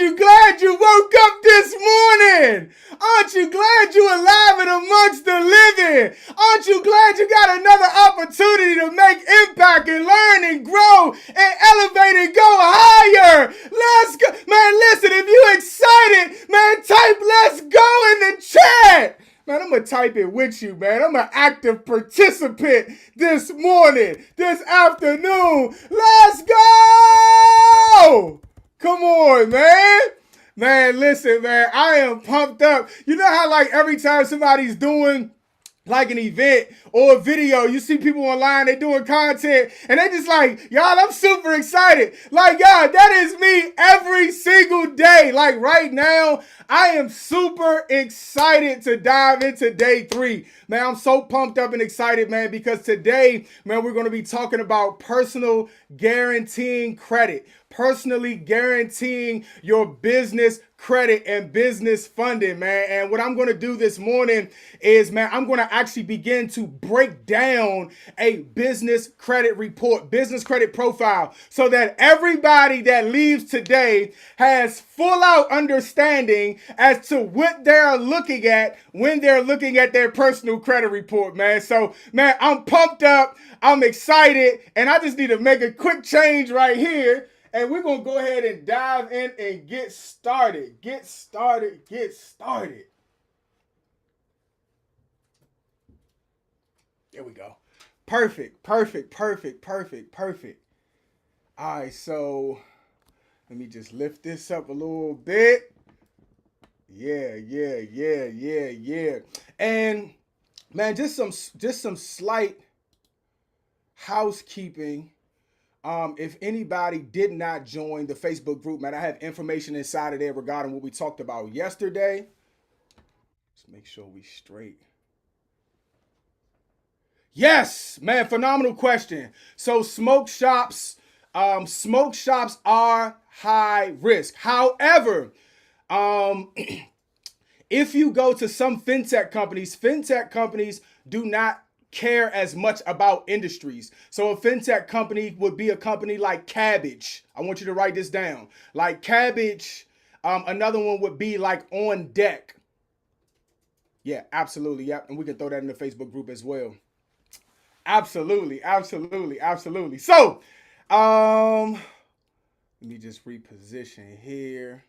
you glad you woke up this morning? Aren't you glad you alive and amongst the living? Aren't you glad you got another opportunity to make impact and learn and grow and elevate and go higher? Let's go. Man, listen, if you excited, man, type let's go in the chat. Man, I'm going to type it with you, man. I'm an active participant this morning, this afternoon. Let's go! Come on, man. Man, listen, man, I am pumped up. You know how, like, every time somebody's doing like an event or a video, you see people online, they doing content, and they just like, y'all, I'm super excited. Like, y'all, that is me every single day. Like, right now, I am super excited to dive into day 3. Man, I'm so pumped up and excited, man, because today, man, we're going to be talking about personal guaranteeing credit. Personally guaranteeing your business credit and business funding, man. And what I'm going to do this morning is, man, I'm going to actually begin to break down a business credit report, business credit profile, so that everybody that leaves today has full out understanding as to what they're looking at when they're looking at their personal credit report, man. So, man, I'm pumped up. I'm excited. And I just need to make a quick change right here. And we're going to go ahead and dive in and get started. Get started. There we go. Perfect. All right, so let me just lift this up a little bit. Yeah. And, man, just some slight housekeeping. If anybody did not join the Facebook group, man, I have information inside of there regarding what we talked about yesterday. Let's make sure we straight. Yes, man, phenomenal question. So smoke shops are high risk. However, if you go to some fintech companies do not care as much about industries. So a fintech company would be a company like Cabbage. I want you to write this down. Like Cabbage. Another one would be like On Deck. Yeah, absolutely. Yep. And we can throw that in the Facebook group as well. Absolutely. So, let me just reposition here.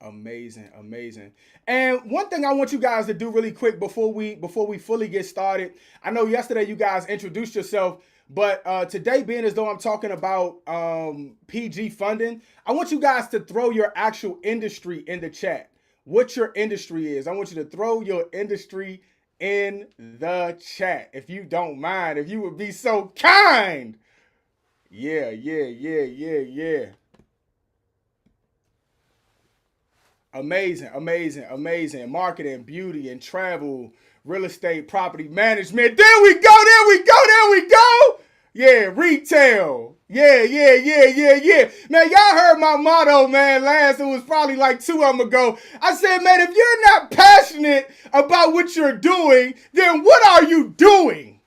Amazing. And one thing I want you guys to do really quick before we fully get started. I know yesterday you guys introduced yourself, but today, being as though I'm talking about PG funding, I want you guys to throw your actual industry in the chat. What your industry is. I want you to throw your industry in the chat. If you don't mind, if you would be so kind. Yeah. Amazing. Marketing, beauty, and travel, real estate, property management. There we go. Yeah, retail. Yeah. Man, y'all heard my motto, man, it was probably like 2 of them ago. I said, man, if you're not passionate about what you're doing, then what are you doing?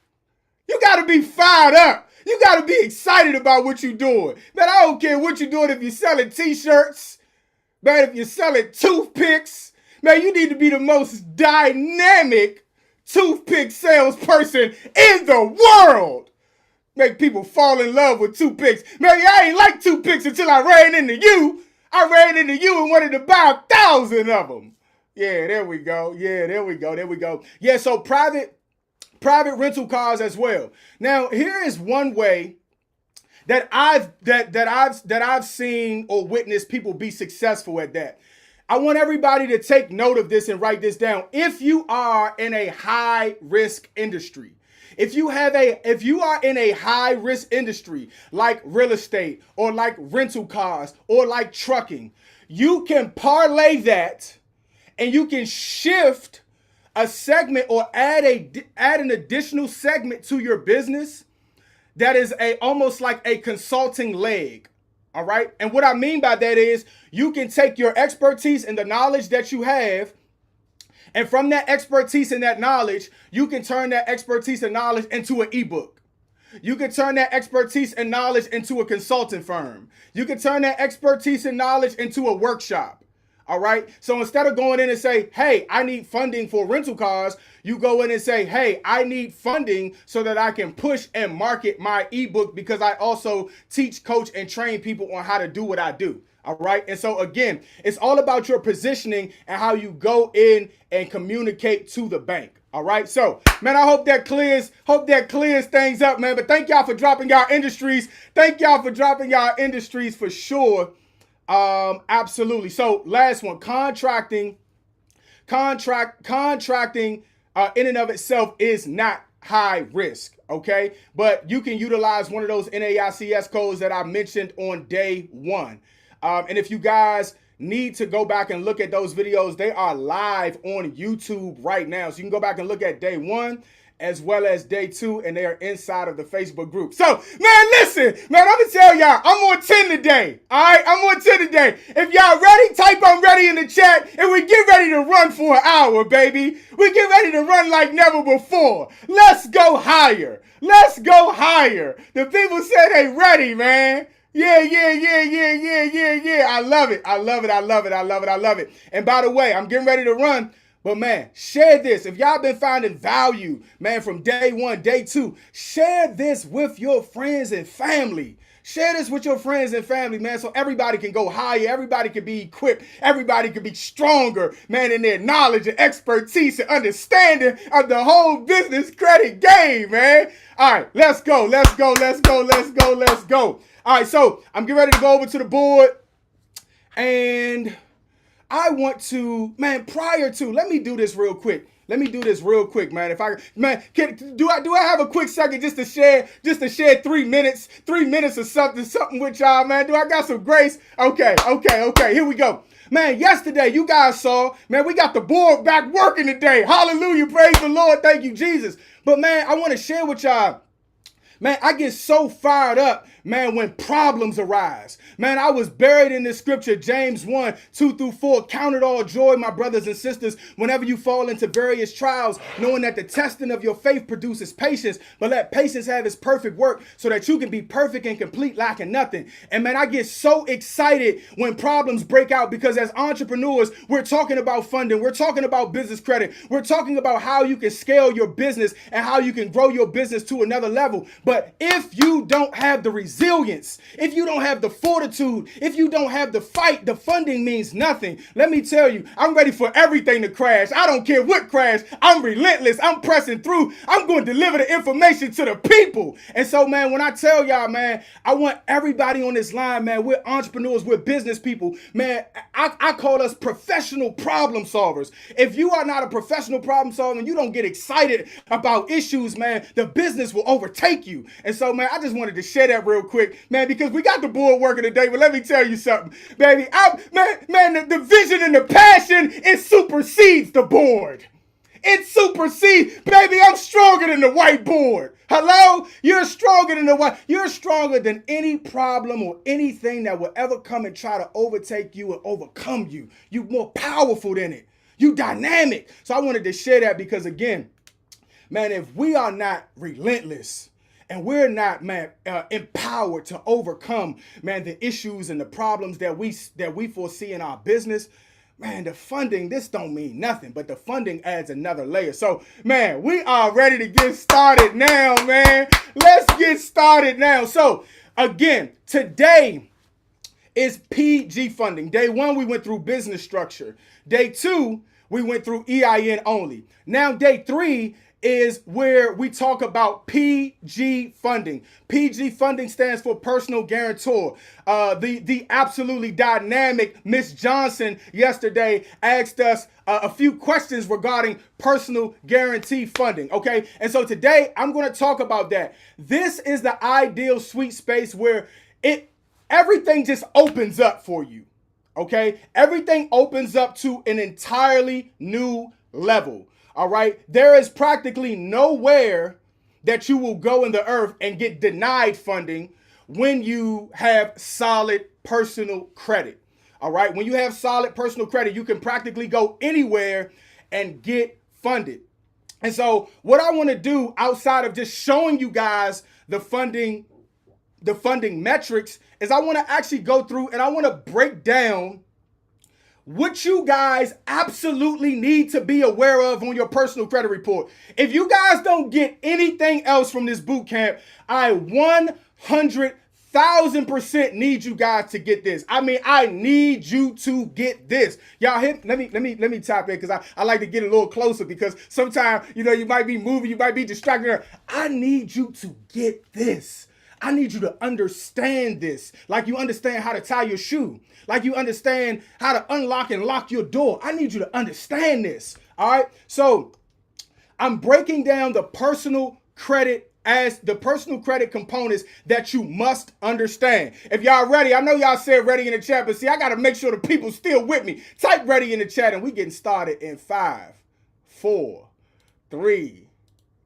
You got to be fired up. You got to be excited about what you're doing. Man, I don't care what you're doing if you're selling t-shirts. Man, if you're selling toothpicks, man, you need to be the most dynamic toothpick salesperson in the world. Make people fall in love with toothpicks. Man, I ain't like toothpicks until I ran into you. I ran into you and wanted to buy 1,000 of them. Yeah, there we go. Yeah, so private rental cars as well. Now, here is one way that I've seen or witnessed people be successful at that. I want everybody to take note of this and write this down. If you are in a high risk industry, if you are in a high risk industry like real estate or like rental cars or like trucking, you can parlay that and you can shift a segment or add an additional segment to your business that is almost like a consulting leg. All right. And what I mean by that is you can take your expertise and the knowledge that you have, and from that expertise and that knowledge, you can turn that expertise and knowledge into an ebook. You can turn that expertise and knowledge into a consulting firm. You can turn that expertise and knowledge into a workshop. All right. So instead of going in and say, hey, I need funding for rental cars, you go in and say, hey, I need funding so that I can push and market my ebook, because I also teach, coach, and train people on how to do what I do. All right. And so, again, it's all about your positioning and how you go in and communicate to the bank. All right. So, man, I hope that clears things up, man. But thank y'all for dropping y'all industries. Thank y'all for dropping y'all industries for sure. Absolutely. So last one, contracting in and of itself is not high risk. Okay. But you can utilize one of those NAICS codes that I mentioned on day one. And if you guys need to go back and look at those videos, they are live on YouTube right now. So you can go back and look at day one as well as day two, and they are inside of the Facebook group. So, man, listen, man, I'm gonna tell y'all, I'm on 10 today. All right, I'm on 10 today. If y'all ready, type I'm ready in the chat, and we get ready to run for an hour, baby. We get ready to run like never before. Let's go higher. Let's go higher. The people said they ready, man. Yeah. I love it. And by the way, I'm getting ready to run. But man, share this. If y'all been finding value, man, from day one, day two, share this with your friends and family. Share this with your friends and family, man, so everybody can go higher. Everybody can be equipped. Everybody can be stronger, man, in their knowledge and expertise and understanding of the whole business credit game, man. All right, let's go. All right, so I'm getting ready to go over to the board, and I want to, man, let me do this real quick. man. If I, man, do I have a quick second just to share 3 minutes of something with y'all, man? Do I got some grace? Okay, here we go. Man, yesterday, you guys saw, man, we got the board back working today. Hallelujah, praise the Lord, thank you, Jesus. But man, I want to share with y'all, man, I get so fired up, man, when problems arise. Man, I was buried in this scripture, James 1:2-4. Count it all joy, my brothers and sisters, whenever you fall into various trials, knowing that the testing of your faith produces patience, but let patience have its perfect work so that you can be perfect and complete, lacking nothing. And man, I get so excited when problems break out, because as entrepreneurs, we're talking about funding. We're talking about business credit. We're talking about how you can scale your business and how you can grow your business to another level. But if you don't have the resilience, if you don't have the fortitude, if you don't have the fight, the funding means nothing. Let me tell you, I'm ready for everything to crash. I don't care what crash. I'm relentless. I'm pressing through. I'm going to deliver the information to the people. And so, man, when I tell y'all, man, I want everybody on this line, man, we're entrepreneurs, we're business people. Man, I call us professional problem solvers. If you are not a professional problem solver and you don't get excited about issues, man, the business will overtake you. And so, man, I just wanted to share that real quick, man, because we got the board working today. But let me tell you something, baby. The vision and the passion, it supersedes the board. It supersedes, baby. I'm stronger than the whiteboard. Hello? You're stronger than the white. You're stronger than any problem or anything that will ever come and try to overtake you and overcome you. You're more powerful than it. You dynamic. So I wanted to share that because, again, man, if we are not relentless and we're not, man, empowered to overcome, man, the issues and the problems that we foresee in our business, man, the funding, this don't mean nothing, but the funding adds another layer. So, man, we are ready to get started now, man. Let's get started now. So, again, today is PG funding. Day one, we went through business structure. Day two, we went through EIN only. Now, day three is where we talk about PG funding. PG funding stands for personal guarantor. The absolutely dynamic Miss Johnson yesterday asked us a few questions regarding personal guarantee funding. Okay, and so today I'm going to talk about that. This is the ideal sweet space where everything just opens up for you. Okay, everything opens up to an entirely new level. All right. There is practically nowhere that you will go in the earth and get denied funding when you have solid personal credit. All right. When you have solid personal credit, you can practically go anywhere and get funded. And so what I want to do outside of just showing you guys the funding metrics is I want to actually go through and I want to break down what you guys absolutely need to be aware of on your personal credit report. If you guys don't get anything else from this boot camp, I 100,000% need you guys to get this. I mean, I need you to get this. Y'all hit, let me tap in because I like to get a little closer because sometimes, you might be moving, you might be distracted. I need you to get this. I need you to understand this. Like you understand how to tie your shoe. Like you understand how to unlock and lock your door. I need you to understand this. All right. So I'm breaking down the personal credit as the personal credit components that you must understand. If y'all ready, I know y'all said ready in the chat, but see, I got to make sure the people still with me. Type ready in the chat and we getting started in 5, 4, 3,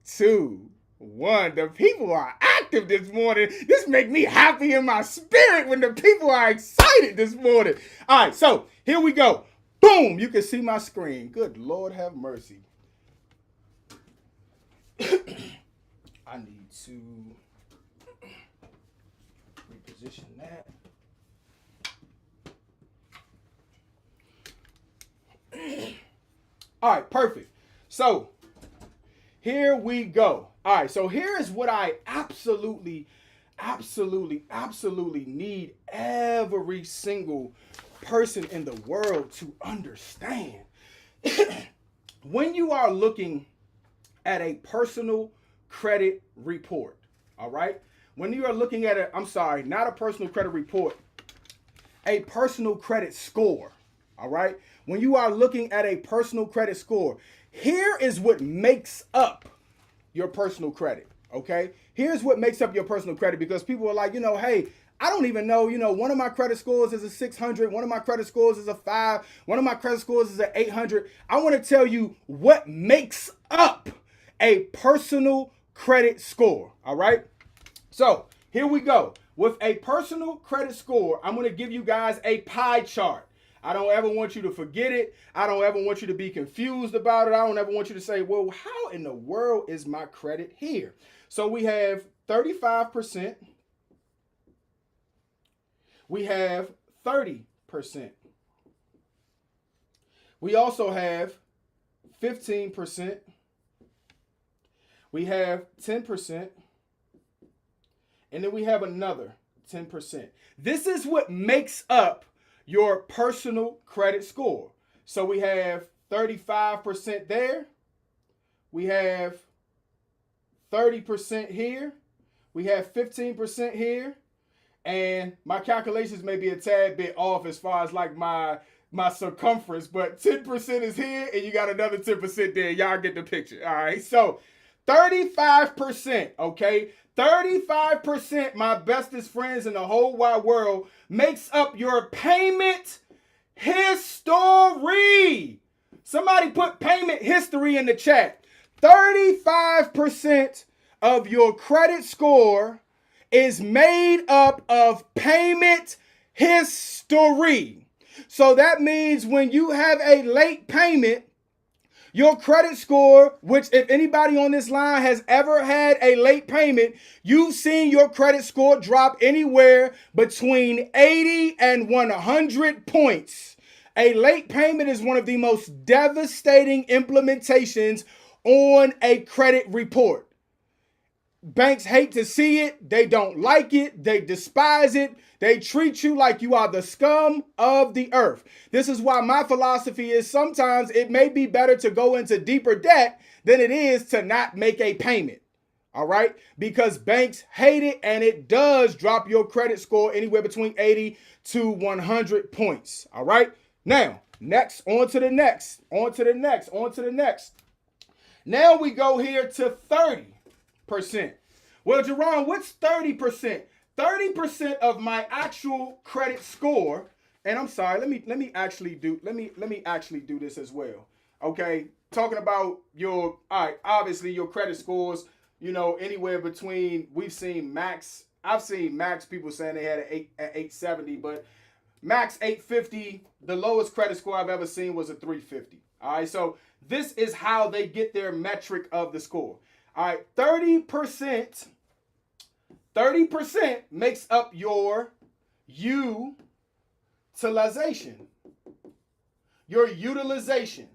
2, 1. The people are active this morning. This make me happy in my spirit when the people are excited this morning. All right, so here we go. Boom, you can see my screen. Good Lord have mercy. I need to reposition that. All right, perfect. So here we go. All right, so here is what I absolutely need every single person in the world to understand. When you are looking at a personal credit report, all right? When you are looking at not a personal credit report, a personal credit score, all right? When you are looking at a personal credit score, here is what makes up your personal credit, okay? Here's what makes up your personal credit because people are like, hey, I don't even know, one of my credit scores is a 600, one of my credit scores is a 5, one of my credit scores is an 800. I want to tell you what makes up a personal credit score, all right? So here we go. With a personal credit score, I'm going to give you guys a pie chart. I don't ever want you to forget it. I don't ever want you to be confused about it. I don't ever want you to say, well, how in the world is my credit here? So we have 35%. We have 30%. We also have 15%. We have 10%. And then we have another 10%. This is what makes up your personal credit score. So we have 35% there. We have 30% here. We have 15% here. And my calculations may be a tad bit off as far as like my circumference, but 10% is here and you got another 10% there. Y'all get the picture. All right. So 35%, okay? 35%, my bestest friends in the whole wide world, makes up your payment history. Somebody put payment history in the chat. 35% of your credit score is made up of payment history. So that means when you have a late payment, your credit score, which if anybody on this line has ever had a late payment, you've seen your credit score drop anywhere between 80 and 100 points. A late payment is one of the most devastating implementations on a credit report. Banks hate to see it. They don't like it. They despise it. They treat you like you are the scum of the earth. This is why my philosophy is sometimes it may be better to go into deeper debt than it is to not make a payment. All right? Because banks hate it and it does drop your credit score anywhere between 80 to 100 points. All right? Now, next, on to the next. Now we go here to 30%. Well, Jerron, what's 30%? 30% of my actual credit score, and I'm sorry, let me actually do this as well. Okay, talking about obviously your credit scores, anywhere between I've seen max people saying they had an 870, but max 850, the lowest credit score I've ever seen was a 350. All right, so this is how they get their metric of the score. All right, 30% makes up your utilization. Your utilization.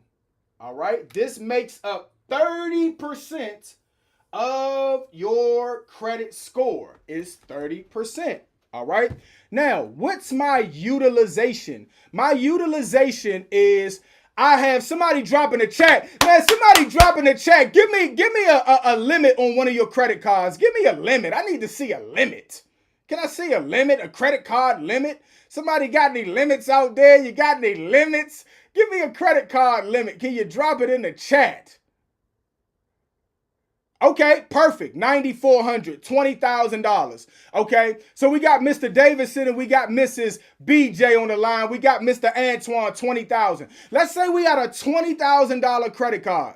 All right, this makes up 30% of your credit score is 30%. All right. Now, what's my utilization? My utilization is I have somebody drop in the chat. Man, somebody drop in the chat. Give me a limit on one of your credit cards. Give me a limit. I need to see a limit. Can I see a limit, a credit card limit? Somebody got any limits out there? You got any limits? Give me a credit card limit. Can you drop it in the chat? Okay, perfect. $9,400, $20,000. Okay, so we got Mr. Davidson and we got Mrs. BJ on the line. We got Mr. Antoine, $20,000. Let's say we had a $20,000 credit card.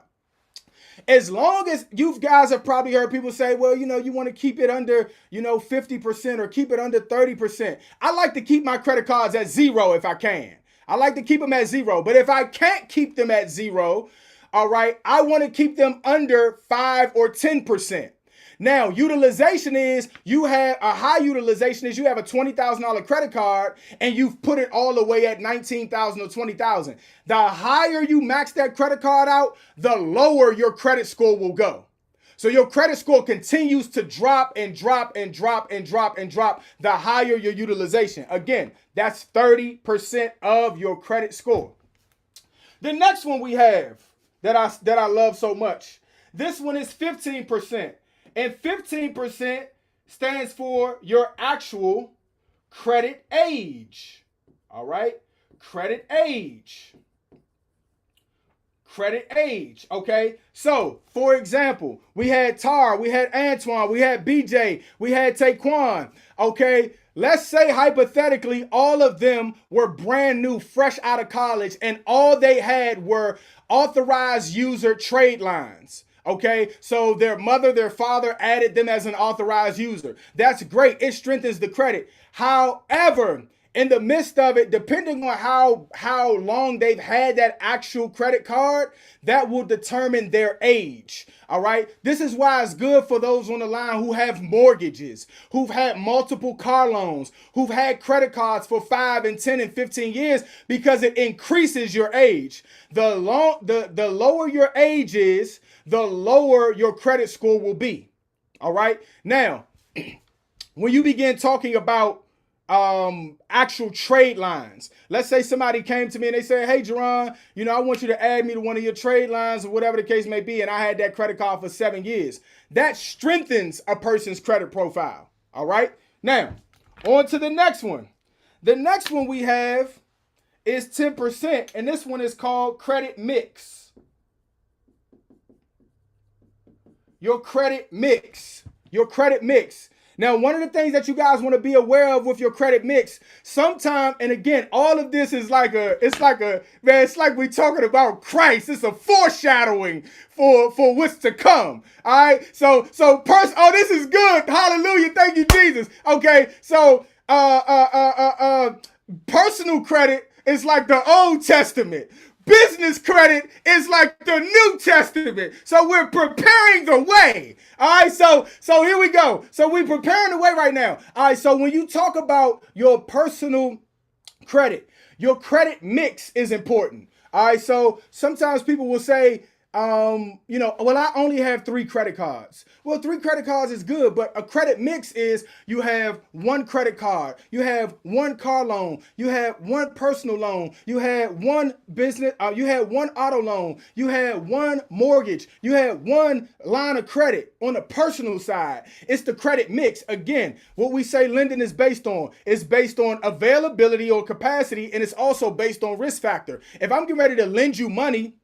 As long as you guys have probably heard people say, well, you want to keep it under, 50% or keep it under 30%. I like to keep my credit cards at zero if I can. I like to keep them at zero. But if I can't keep them at zero, all right, I want to keep them under 5 or 10%. Now, utilization is you have a high utilization is you have a $20,000 credit card and you've put it all the way at $19,000 or $20,000. The higher you max that credit card out, the lower your credit score will go. So your credit score continues to drop and drop and drop and drop and drop the higher your utilization. Again, that's 30% of your credit score. The next one we have that I love so much. This one is 15%. And 15% stands for your actual credit age. All right? Credit age. Credit age. Okay? So, for example, we had Tar, we had Antoine, we had BJ, we had Taekwon. Okay? Let's say hypothetically all of them were brand new, fresh out of college, and all they had were authorized user trade lines. Okay, so their mother, their father added them as an authorized user. That's great. It strengthens the credit. However, in the midst of it, depending on how long they've had that actual credit card, that will determine their age. All right. This is why it's good for those on the line who have mortgages, who've had multiple car loans, who've had credit cards for 5 and 10 and 15 years, because it increases your age. The lower your age is, the lower your credit score will be. All right. Now, when you begin talking about actual trade lines, let's say somebody came to me and they said, hey, Jerron, I want you to add me to one of your trade lines or whatever the case may be. And I had that credit card for 7 years. That strengthens a person's credit profile. All right. Now, on to the next one. The next one we have is 10%. And this one is called credit mix. Your credit mix. Your credit mix. Now, one of the things that you guys want to be aware of with your credit mix, sometime, and again, all of this is it's like we're talking about Christ. It's a foreshadowing for what's to come. All right. Oh, this is good. Hallelujah. Thank you, Jesus. Okay. So, personal credit is like the Old Testament. Business credit is like the New Testament. So we're preparing the way. All right. So here we go. So we're preparing the way right now. All right. So when you talk about your personal credit, your credit mix is important. All right. So sometimes people will say, well, I only have 3 credit cards. Well, 3 credit cards is good, but a credit mix is you have 1 credit card, you have 1 car loan, you have 1 personal loan, you had 1 business, you had 1 auto loan, you had 1 mortgage, you had 1 line of credit on the personal side. It's the credit mix. Again, what we say lending is based on availability or capacity, and it's also based on risk factor. If I'm getting ready to lend you money,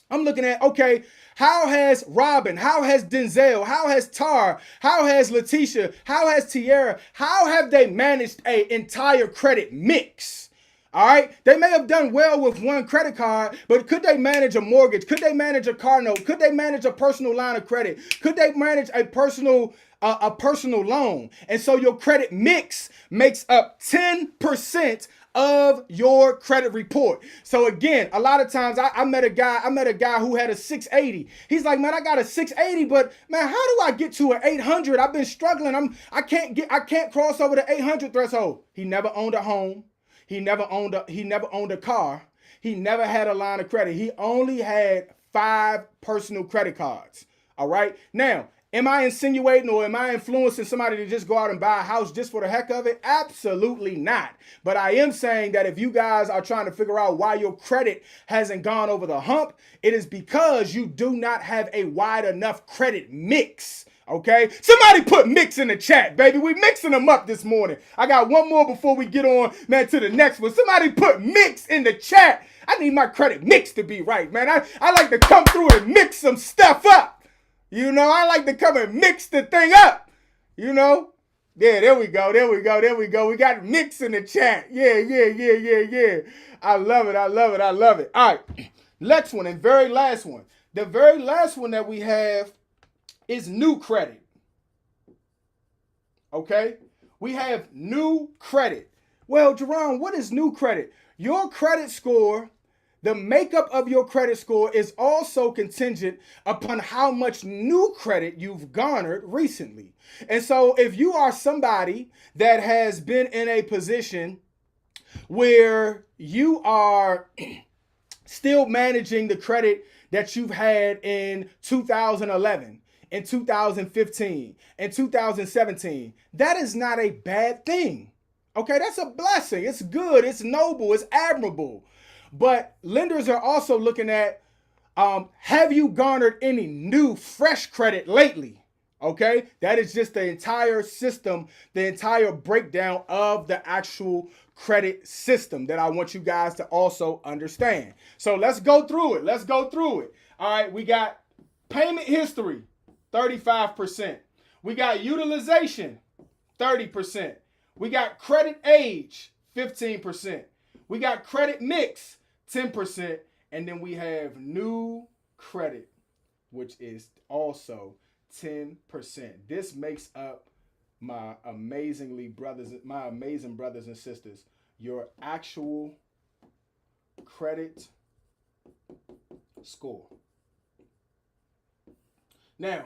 I'm looking at, okay, how has Robin, how has Denzel, how has Tar, how has Letitia, how has Tierra, how have they managed an entire credit mix? All right. They may have done well with 1 credit card, but could they manage a mortgage? Could they manage a car note? Could they manage a personal line of credit? Could they manage a personal loan? And so your credit mix makes up 10% of your credit report. So again, a lot of times I met a guy who had a 680. He's like, man, I got a 680, but man, how do I get to an 800? I've been struggling. I can't cross over the 800 threshold. He never owned a home. He never owned a car. He never had a line of credit. He only had 5 personal credit cards. All right. Now, am I insinuating or am I influencing somebody to just go out and buy a house just for the heck of it? Absolutely not. But I am saying that if you guys are trying to figure out why your credit hasn't gone over the hump, it is because you do not have a wide enough credit mix. Okay, somebody put mix in the chat, baby. We mixing them up this morning. I got one more before we get on, man, to the next one. Somebody put mix in the chat. I need my credit mix to be right, man. I like to come through and mix some stuff up. You know, I like to come and mix the thing up. You know, yeah, there we go. We got mix in the chat. Yeah. I love it. All right, next one and very last one. The very last one that we have is new credit. Okay? We have new credit. Well, Jerome, what is new credit? Your credit score, the makeup of your credit score is also contingent upon how much new credit you've garnered recently. And so if you are somebody that has been in a position where you are still managing the credit that you've had in 2011, in 2015, in 2017, that is not a bad thing. Okay, that's a blessing. It's good, it's noble, it's admirable. But lenders are also looking at, have you garnered any new, fresh credit lately? Okay, that is just the entire system, the entire breakdown of the actual credit system that I want you guys to also understand. So let's go through it. All right, we got payment history, 35%. We got utilization, 30%. We got credit age, 15%. We got credit mix, 10%. And then we have new credit, which is also 10%. This makes up my amazing brothers and sisters, your actual credit score. Now,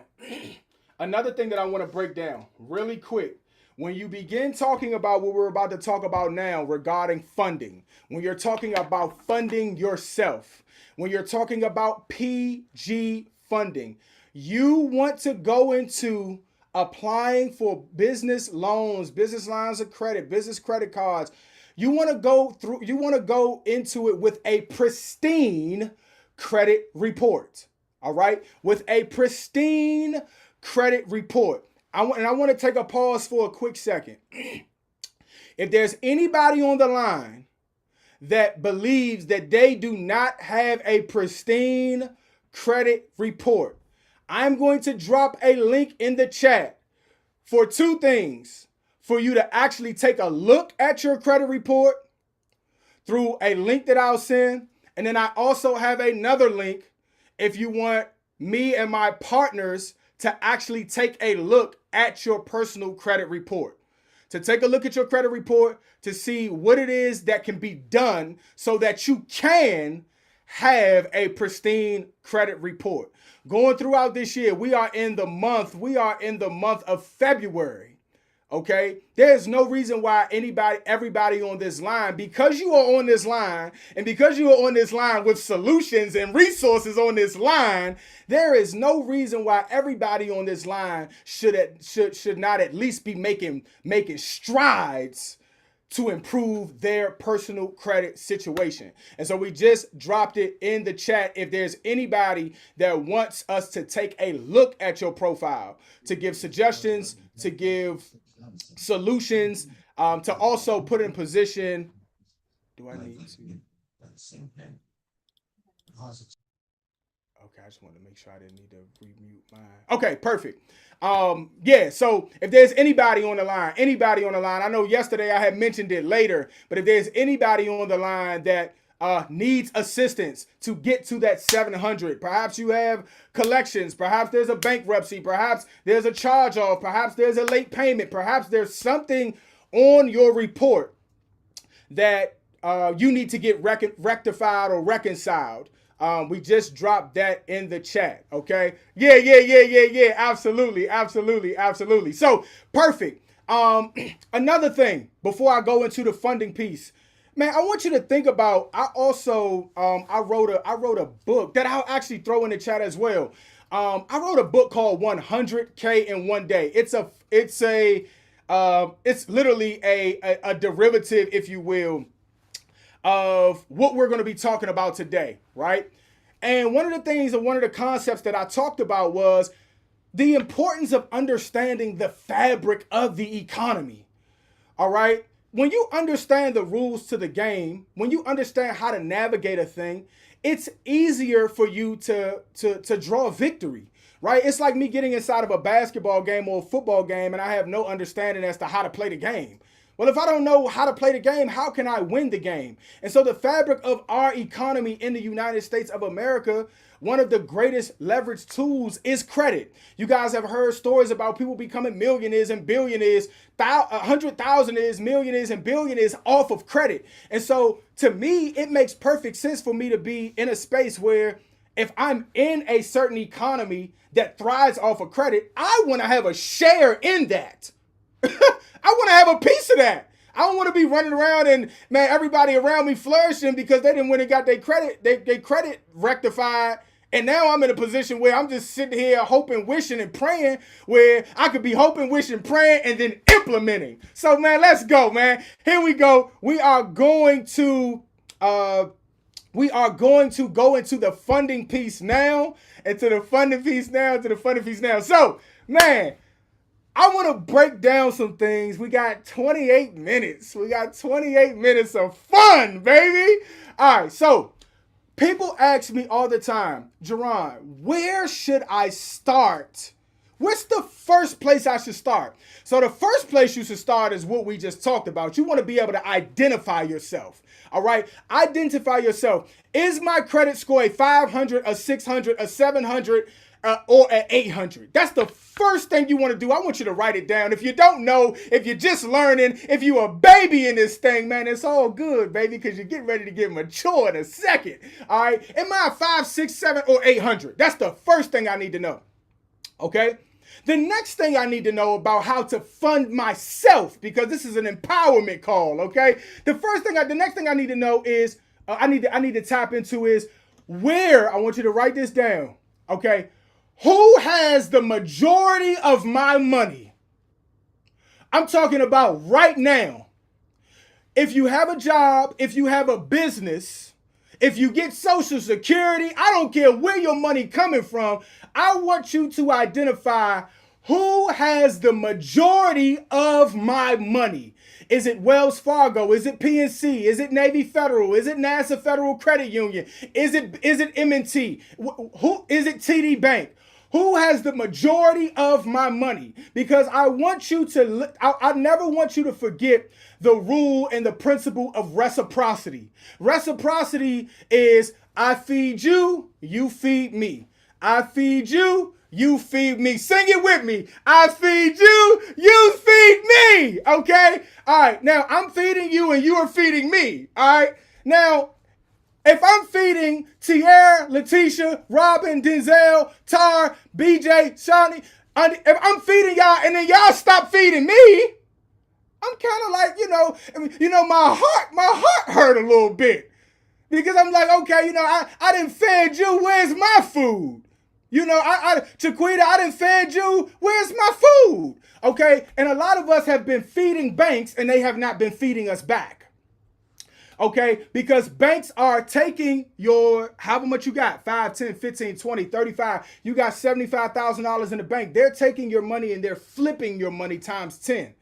another thing that I want to break down really quick. When you begin talking about what we're about to talk about now regarding funding, when you're talking about funding yourself, when you're talking about PG funding, you want to go into applying for business loans, business lines of credit, business credit cards. You want to go into it with a pristine credit report. All right? With a pristine credit report. I want to take a pause for a quick second. If there's anybody on the line that believes that they do not have a pristine credit report, I'm going to drop a link in the chat for 2 things. For you to actually take a look at your credit report through a link that I'll send. And then I also have another link if you want me and my partners to actually take a look at your personal credit report. To take a look at your credit report to see what it is that can be done so that you can have a pristine credit report. Going throughout this year, we are in the month of February. Okay, there's no reason why everybody on this line, because you are on this line and because you are on this line with solutions and resources on this line, there is no reason why everybody on this line should not at least be making strides to improve their personal credit situation. And so we just dropped it in the chat. If there's anybody that wants us to take a look at your profile, to give suggestions, to give solutions, to also put in position. Do I need to? Okay, I just wanted to make sure I didn't need to remute mine. Okay, perfect. Yeah, so if there's anybody on the line, I know yesterday I had mentioned it later, but if there's anybody on the line that needs assistance to get to that 700, perhaps you have collections, perhaps there's a bankruptcy, perhaps there's a charge off, perhaps there's a late payment, perhaps there's something on your report that you need to get rectified or reconciled. We just dropped that in the chat. Okay. Yeah. Absolutely. So perfect. Another thing before I go into the funding piece, man, I want you to think about. I also I wrote a book that I'll actually throw in the chat as well. I wrote a book called 100K in One Day. It's literally a derivative, if you will, of what we're going to be talking about today, right? And one of the things and one of the concepts that I talked about was the importance of understanding the fabric of the economy. All right. When you understand the rules to the game, when you understand how to navigate a thing, it's easier for you to draw a victory, right? It's like me getting inside of a basketball game or a football game and I have no understanding as to how to play the game. Well, if I don't know how to play the game, how can I win the game? And so the fabric of our economy in the United States of America, one of the greatest leverage tools is credit. You guys have heard stories about people becoming millionaires and billionaires, 100,000 millionaires and billionaires off of credit. And so to me, it makes perfect sense for me to be in a space where if I'm in a certain economy that thrives off of credit, I want to have a share in that. I want to have a piece of that. I don't want to be running around and, man, everybody around me flourishing because they didn't win and got their credit rectified. And now I'm in a position where I'm just sitting here hoping, wishing, and praying, where I could be hoping, wishing, praying, and then implementing. So, man, let's go, man. Here we go. We are going to go into the funding piece now. So, man, I want to break down some things. We got 28 minutes. We got 28 minutes of fun, baby. All right, so people ask me all the time, Jerron, where should I start? What's the first place I should start? So the first place you should start is what we just talked about. You want to be able to identify yourself. All right, identify yourself. Is my credit score a 500, a 600, a 700? Or at 800. That's the first thing you want to do. I want you to write it down. If you don't know, if you're just learning, if you're a baby in this thing, man, it's all good, baby, because you're getting ready to get mature in a second. All right. Am I a 5, 6, 7, or 800? That's the first thing I need to know. Okay. The next thing I need to know about how to fund myself, because this is an empowerment call. Okay. The next thing I need to know is I need to tap into is where. I want you to write this down. Okay. Who has the majority of my money? I'm talking about right now. If you have a job, if you have a business, if you get Social Security, I don't care where your money coming from. I want you to identify who has the majority of my money. Is it Wells Fargo? Is it PNC? Is it Navy Federal? Is it NASA Federal Credit Union? Is it M&T? Who is it? TD Bank? Who has the majority of my money? Because I want you to, I never want you to forget the rule and the principle of reciprocity. Reciprocity is I feed you, you feed me. I feed you, you feed me. Sing it with me. I feed you, you feed me. Okay? All right. Now I'm feeding you and you are feeding me. All right. Now, if I'm feeding Tierra, Letitia, Robin, Denzel, Tar, BJ, Shawnee, if I'm feeding y'all and then y'all stop feeding me, I'm kind of like, my heart hurt a little bit because I'm like, okay, I done fed you. Where's my food? Chiquita, I done fed you. Where's my food? Okay. And a lot of us have been feeding banks and they have not been feeding us back. Okay, because banks are taking your, however much you got, 5, 10, 15, 20, 35, you got $75,000 in the bank. They're taking your money and they're flipping your money times 10.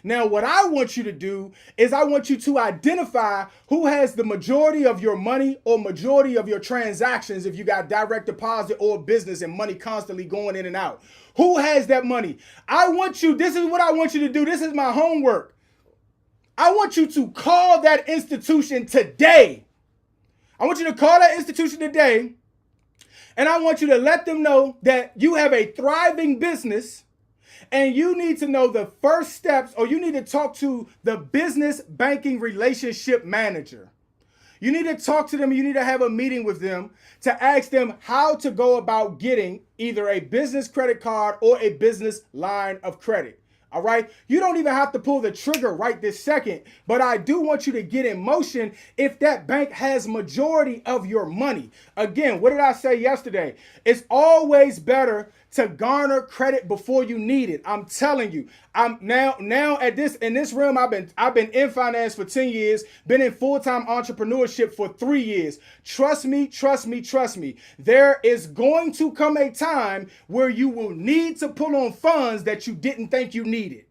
Now, what I want you to do is I want you to identify who has the majority of your money or majority of your transactions if you got direct deposit or business and money constantly going in and out. Who has that money? This is what I want you to do. This is my homework. I want you to call that institution today. I want you to call that institution today, and I want you to let them know that you have a thriving business, And you need to know the first steps, or you need to talk to the business banking relationship manager. You need to talk to them. You need to have a meeting with them to ask them how to go about getting either a business credit card or a business line of credit. All right. You don't even have to pull the trigger right this second, but I do want you to get in motion if that bank has majority of your money. Again, what did I say yesterday? It's always better to garner credit before you need it. I'm telling you, I'm now at this in this realm. I've been in finance for 10 years, been in full-time entrepreneurship for 3 years. Trust me, trust me, trust me. There is going to come a time where you will need to pull on funds that you didn't think you needed.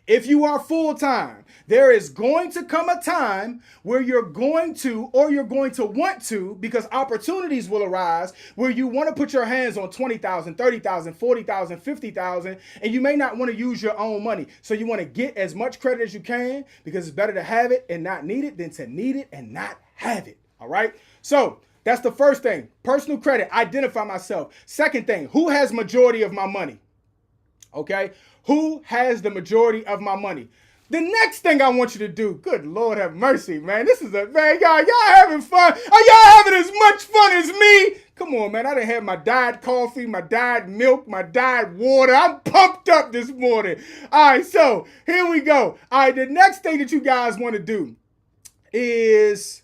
If you are full-time, there is going to come a time where you're going to want to, because opportunities will arise where you want to put your hands on 20,000, 30,000, 40,000, 50,000, and you may not want to use your own money. So you want to get as much credit as you can, because it's better to have it and not need it than to need it and not have it. All right. So that's the first thing. Personal credit, identify myself. Second thing, who has majority of my money? Okay. Who has the majority of my money? The next thing I want you to do, good Lord have mercy, man. This is man, y'all having fun. Are y'all having as much fun as me? Come on, man. I done had my diet coffee, my diet milk, my diet water. I'm pumped up this morning. All right, so here we go. All right, the next thing that you guys want to do is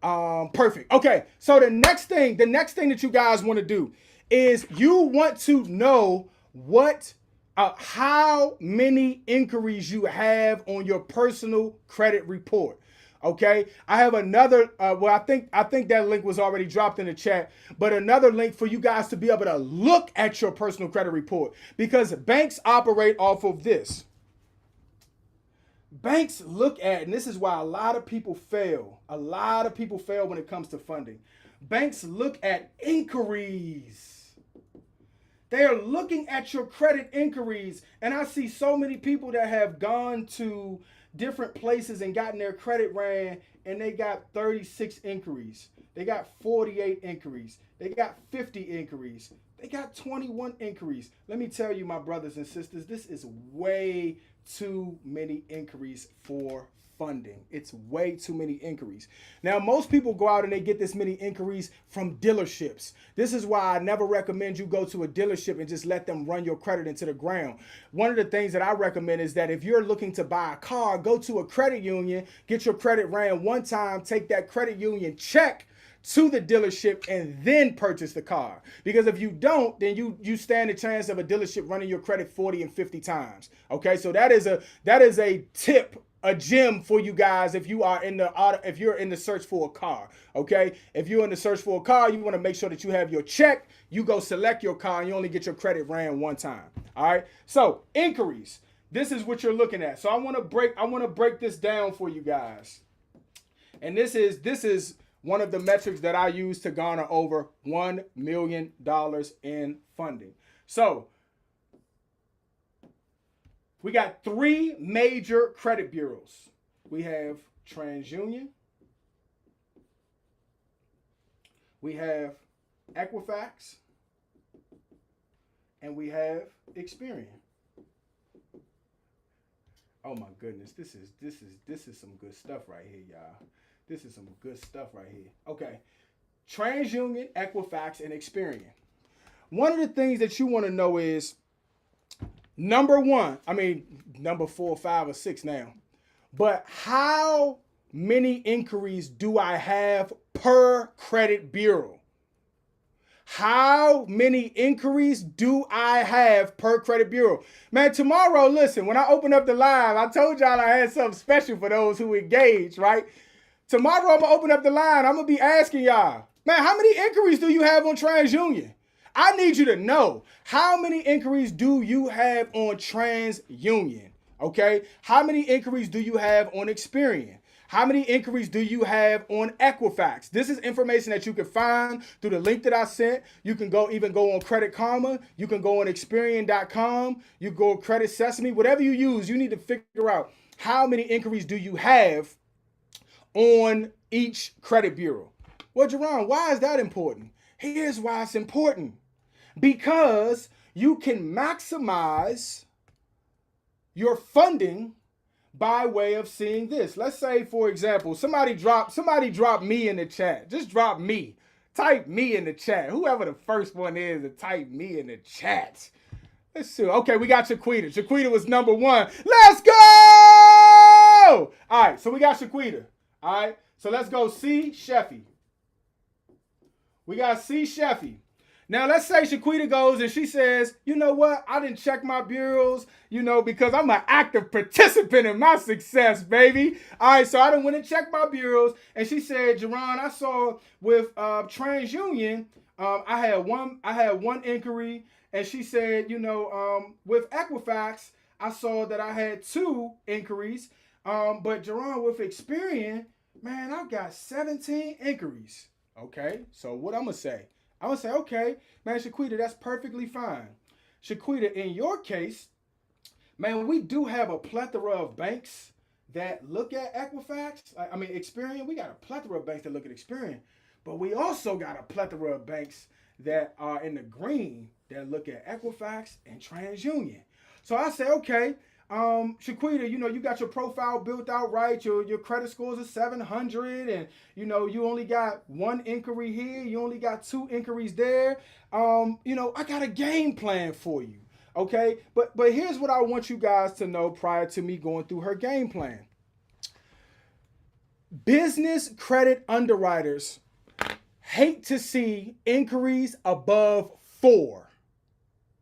perfect. Okay, so the next thing that you guys want to do is you want to know how many inquiries you have on your personal credit report. Okay, I have another. I think that link was already dropped in the chat, but another link for you guys to be able to look at your personal credit report, because banks operate off of this. Banks look at, and this is why a lot of people fail. A lot of people fail when it comes to funding. Banks look at inquiries. They are looking at your credit inquiries. And I see so many people that have gone to different places and gotten their credit ran, and they got 36 inquiries. They got 48 inquiries. They got 50 inquiries. They got 21 inquiries. Let me tell you, my brothers and sisters, this is way too many inquiries for funding. It's way too many inquiries. Now, most people go out and they get this many inquiries from dealerships. This is why I never recommend you go to a dealership and just let them run your credit into the ground. One of the things that I recommend is that if you're looking to buy a car, go to a credit union, get your credit ran one time, take that credit union check to the dealership, and then purchase the car. Because if you don't, then you stand a chance of a dealership running your credit 40 and 50 times. Okay, so that is a tip, a gem for you guys if you're in the search for a car. Okay, if you're in the search for a car, you want to make sure that you have your check. You go select your car, and you only get your credit ran one time. All right, so inquiries. This is what you're looking at. So I want to break this down for you guys. And this is one of the metrics that I use to garner over $1 million in funding. So we got 3 major credit bureaus. We have TransUnion. We have Equifax. And we have Experian. Oh my goodness, this is some good stuff right here, y'all. This is some good stuff right here. Okay. TransUnion, Equifax, and Experian. One of the things that you want to know is number 4, 5, or 6 now. But how many inquiries do I have per credit bureau? How many inquiries do I have per credit bureau? Man, tomorrow, listen, when I open up the live, I told y'all I had something special for those who engage, right? Tomorrow, I'm going to open up the line. I'm going to be asking y'all, man, how many inquiries do you have on TransUnion? I need you to know, how many inquiries do you have on TransUnion? Okay? How many inquiries do you have on Experian? How many inquiries do you have on Equifax? This is information that you can find through the link that I sent. You can even go on Credit Karma. You can go on Experian.com. You go on Credit Sesame. Whatever you use, you need to figure out how many inquiries do you have on each credit bureau. Well, Jerron, why is that important? Here's why it's important. Because you can maximize your funding by way of seeing this. Let's say, for example, somebody drop me in the chat. Just drop me. Type me in the chat. Whoever the first one is to type me in the chat. Let's see. Okay, we got Shaquita. Shaquita was number 1. Let's go! All right, so we got Shaquita. All right, so let's go C. Sheffy. We got C. Sheffy. Now, let's say Shaquita goes and she says, you know what? I didn't check my bureaus, because I'm an active participant in my success, baby. All right, so I done went and checked my bureaus. And she said, Jerron, I saw with TransUnion, I had one inquiry. And she said, with Equifax, I saw that I had 2 inquiries. But Jerron, with Experian, man, I got 17 inquiries. Okay, so what I'm going to say? I'm going to say, okay, man, Shaquita, that's perfectly fine. Shaquita, in your case, man, we do have a plethora of banks that look at Equifax. Experian, we got a plethora of banks that look at Experian. But we also got a plethora of banks that are in the green that look at Equifax and TransUnion. So I say, okay, Shaquita, you got your profile built out right. Your credit scores are 700, and you only got 1 inquiry here. You only got 2 inquiries there. I got a game plan for you. Okay, but here's what I want you guys to know prior to me going through her game plan. Business credit underwriters hate to see inquiries above 4.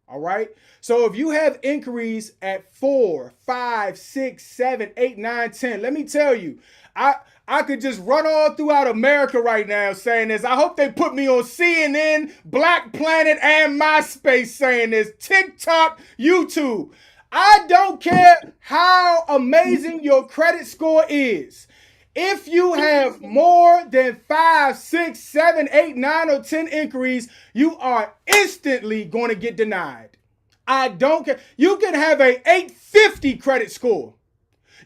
All right. So if you have inquiries at 4, 5, 6, 7, 8, 9, 10, let me tell you, I could just run all throughout America right now saying this. I hope they put me on CNN, Black Planet, and MySpace saying this. TikTok, YouTube. I don't care how amazing your credit score is. If you have more than 5, 6, 7, 8, 9, or 10 inquiries, you are instantly going to get denied. I don't care. You can have a 850 credit score.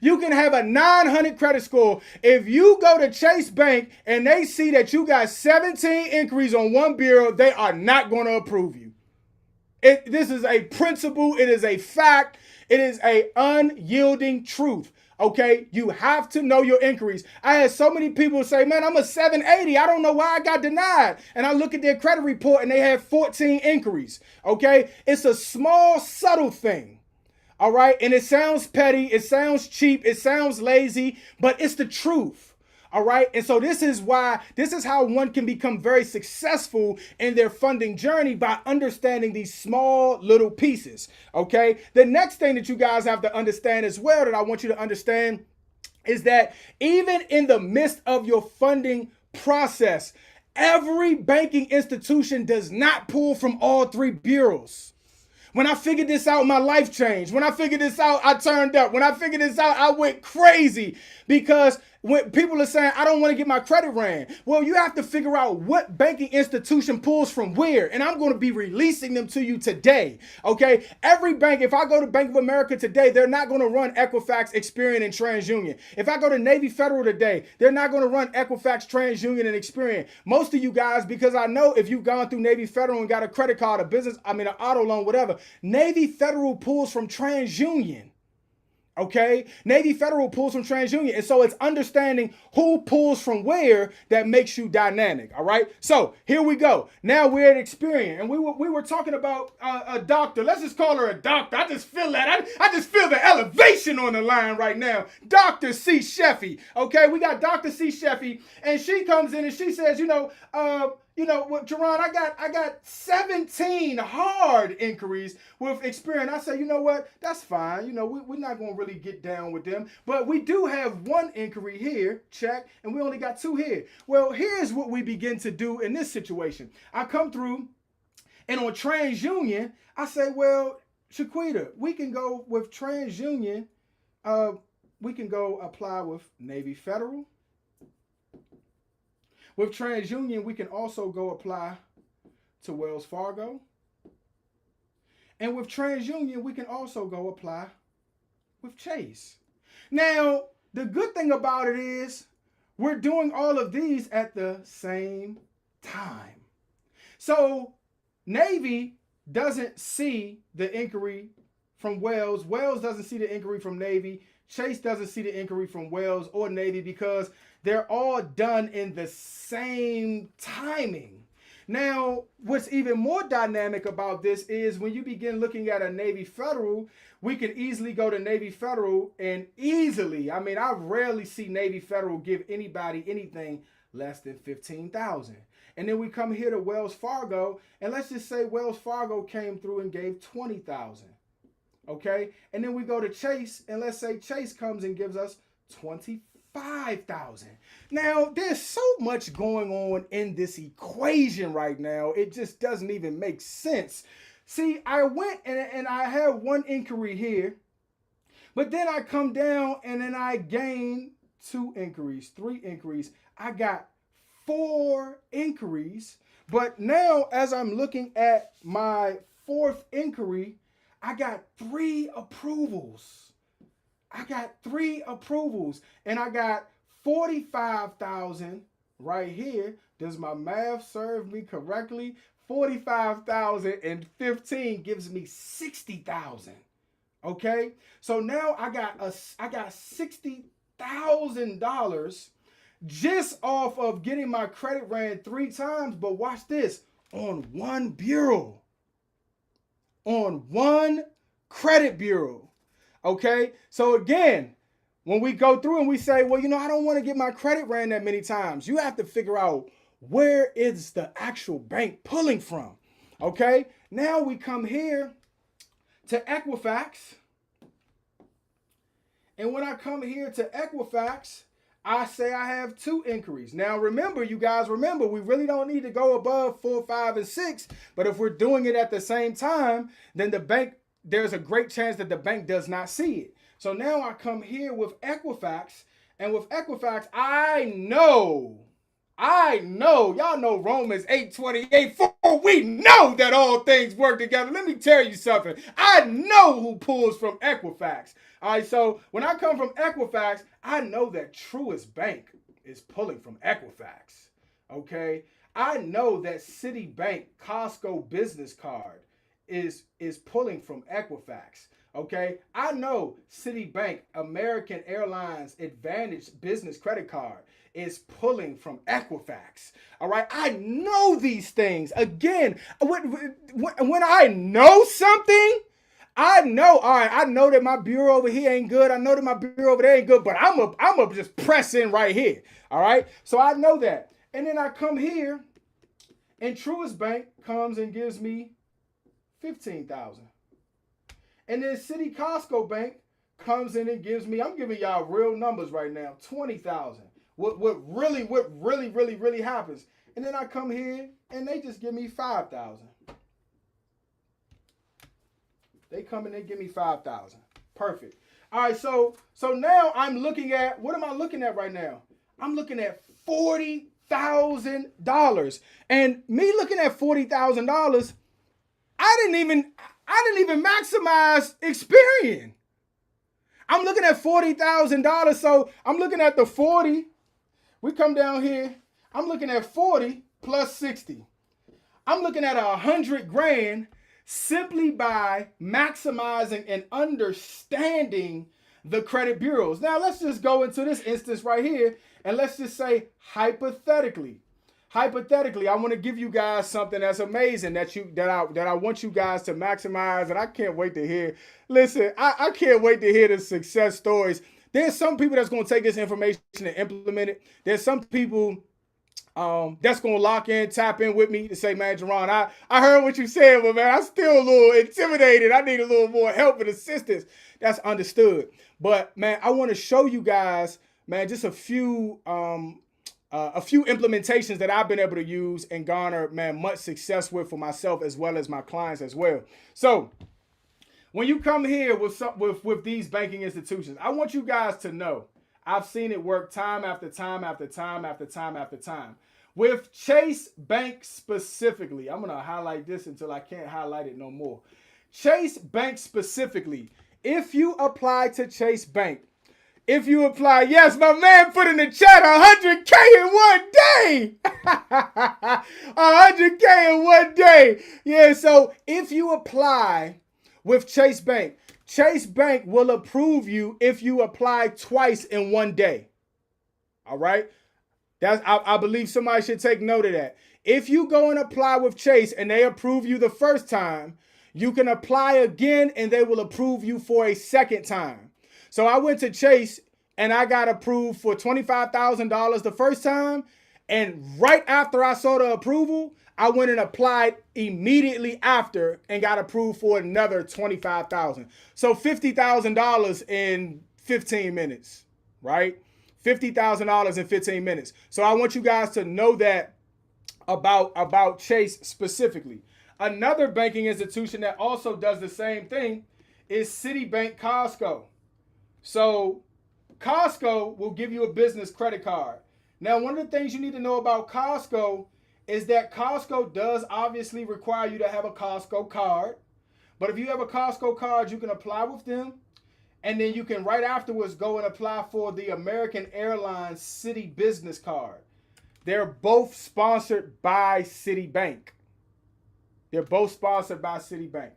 You can have a 900 credit score. If you go to Chase Bank and they see that you got 17 inquiries on 1 bureau, they are not going to approve you. This is a principle. It is a fact. It is an unyielding truth. Okay, you have to know your inquiries. I had so many people say, man, I'm a 780. I don't know why I got denied. And I look at their credit report and they have 14 inquiries. Okay, it's a small, subtle thing. All right, and it sounds petty. It sounds cheap. It sounds lazy, but it's the truth. All right. And so this is how one can become very successful in their funding journey, by understanding these small little pieces. Okay. The next thing that you guys have to understand as well, that I want you to understand, is that even in the midst of your funding process, every banking institution does not pull from all 3 bureaus. When I figured this out, my life changed. When I figured this out, I turned up. When I figured this out, I went crazy, because when people are saying, I don't want to get my credit ran. Well, you have to figure out what banking institution pulls from where. And I'm going to be releasing them to you today. Okay. Every bank, if I go to Bank of America today, they're not going to run Equifax, Experian, and TransUnion. If I go to Navy Federal today, they're not going to run Equifax, TransUnion, and Experian. Most of you guys, because I know if you've gone through Navy Federal and got a credit card, an auto loan, whatever, Navy Federal pulls from TransUnion. Okay, Navy Federal pulls from TransUnion. And so it's understanding who pulls from where that makes you dynamic. All right. So here we go. Now we're at Experian, and we were talking about a doctor. Let's just call her a doctor. I just feel that. I just feel the elevation on the line right now. Dr. C. Sheffy. Okay, we got Dr. C. Sheffy, and she comes in and she says, what, Jerron, I got 17 hard inquiries with Experian. I say, you know what? That's fine. We're not going to really get down with them. But we do have 1 inquiry here, check, and we only got 2 here. Well, here's what we begin to do in this situation. I come through, and on TransUnion, I say, well, Shaquita, we can go with TransUnion. We can go apply with Navy Federal. With TransUnion, we can also go apply to Wells Fargo. And with TransUnion, we can also go apply with Chase. Now, the good thing about it is we're doing all of these at the same time. So Navy doesn't see the inquiry from Wells. Wells doesn't see the inquiry from Navy. Chase doesn't see the inquiry from Wells or Navy because they're all done in the same timing. Now, what's even more dynamic about this is when you begin looking at a Navy Federal, we can easily go to Navy Federal and easily, I mean, I rarely see Navy Federal give anybody anything less than $15,000. And then we come here to Wells Fargo, and let's just say Wells Fargo came through and gave $20,000. Okay? And then we go to Chase, and let's say Chase comes and gives us $25,000. Now, there's so much going on in this equation right now. It just doesn't even make sense. See, I went and I had one inquiry here, but then I come down and then I gain 2 inquiries, 3 inquiries. I got 4 inquiries, but now as I'm looking at my 4th inquiry, I got 3 approvals. And I got 45,000 right here. Does my math serve me correctly? 45,000 and 15 gives me 60,000. Okay? So now I got $60,000 just off of getting my credit ran 3 times, but watch this, on one bureau. On one credit bureau. Okay? So again, when we go through and we say, well, you know, I don't want to get my credit ran that many times, you have to figure out where is the actual bank pulling from. Okay? Now we come here to Equifax. And when I come here to Equifax, I say I have 2 inquiries. Now remember, you guys, we really don't need to go above 4, 5, and 6. But if we're doing it at the same time, then the bank, there's a great chance that the bank does not see it. So now I come here with Equifax, and with Equifax, I know, y'all know Romans 8:28, for we know that all things work together. Let me tell you something. I know who pulls from Equifax. All right, so when I come from Equifax, I know that Truist Bank is pulling from Equifax. Okay? I know that Citibank Costco business card is pulling from Equifax. Okay? I know Citibank American Airlines Advantage business credit card is pulling from Equifax. All right? I know these things. Again, when I know something, I know, all right, I know that my bureau over here ain't good. I know that my bureau over there ain't good, but I'm a just press in right here. All right? So I know that. And then I come here, and Truist Bank comes and gives me $15,000. And then City Costco Bank comes in and gives me, I'm giving y'all real numbers right now, $20,000. What really happens. And then I come here and they just give me $5,000. They come and they give me $5,000. Perfect. All right, so now I'm looking at, what am I looking at right now? I'm looking at $40,000. And me looking at $40,000, I didn't even maximize Experian. I'm looking at $40,000. So I'm looking at the 40. We come down here. I'm looking at 40 plus 60. I'm looking at $100,000 simply by maximizing and understanding the credit bureaus. Now let's just go into this instance right here, and let's just say hypothetically, I want to give you guys something that's amazing that I want you guys to maximize, and I can't wait to hear. Listen, I can't wait to hear the success stories. There's some people that's going to take this information and implement it. There's some people that's going to lock in, tap in with me to say, man, Jerron, I heard what you said, but man, I'm still a little intimidated. I need a little more help and assistance. That's understood. But man, I want to show you guys, man, just a few implementations that I've been able to use and garner, man, much success with for myself as well as my clients as well. So when you come here with these banking institutions, I want you guys to know, I've seen it work time after time after time after time after time. With Chase Bank specifically, I'm going to highlight this until I can't highlight it no more. Chase Bank specifically, if you apply to Chase Bank, If you apply, yes, my man put in the chat 100K in 1 day. 100K in 1 day. Yeah, so if you apply with Chase Bank will approve you if you apply twice in 1 day. All right? I believe somebody should take note of that. If you go and apply with Chase and they approve you the first time, you can apply again and they will approve you for a second time. So I went to Chase and I got approved for $25,000 the first time. And right after I saw the approval, I went and applied immediately after and got approved for another $25,000. So $50,000 in 15 minutes, right? $50,000 in 15 minutes. So I want you guys to know that about Chase specifically. Another banking institution that also does the same thing is Citibank Costco. So Costco will give you a business credit card. Now, one of the things you need to know about Costco is that Costco does obviously require you to have a Costco card. But if you have a Costco card, you can apply with them. And then you can right afterwards go and apply for the American Airlines Citi Business Card. They're both sponsored by Citibank. They're both sponsored by Citibank.